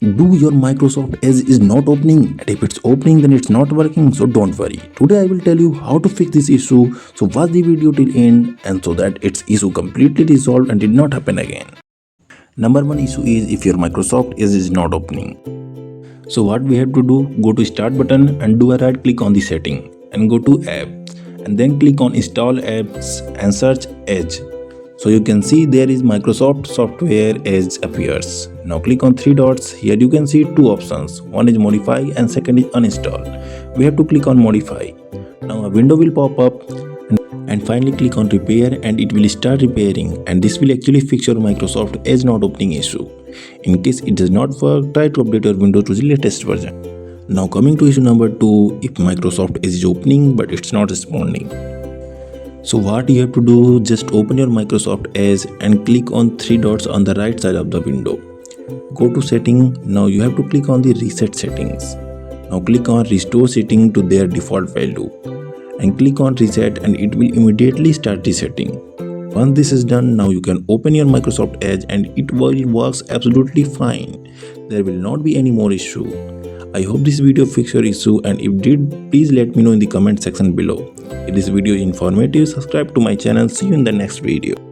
Do your Microsoft Edge is not opening, and if it's opening then it's not working, so don't worry. Today I will tell you how to fix this issue, so watch the video till end and so that its issue completely resolved and did not happen again. Number one issue is if your Microsoft Edge is not opening. So what we have to do, go to start button and do a right click on the setting and go to app and then click on install apps and search Edge. So you can see there is Microsoft Software Edge appears. Now click on three dots. Here you can see two options. One is modify and second is uninstall. We have to click on modify. Now a window will pop up and finally click on repair and it will start repairing, and this will actually fix your Microsoft Edge not opening issue. In case it does not work, try to update your Windows to the latest version. Now coming to issue number 2, if Microsoft Edge is opening but it's not responding. So what you have to do, just open your Microsoft Edge and click on three dots on the right side of the window. Go to setting. Now you have to click on the reset settings. Now click on restore setting to their default value and click on reset and it will immediately start resetting. Once this is done, now you can open your Microsoft Edge and it will works absolutely fine. There will not be any more issue. I hope this video fixed your issue, and if did, please let me know in the comment section below. If this video is informative, subscribe to my channel. See you in the next video.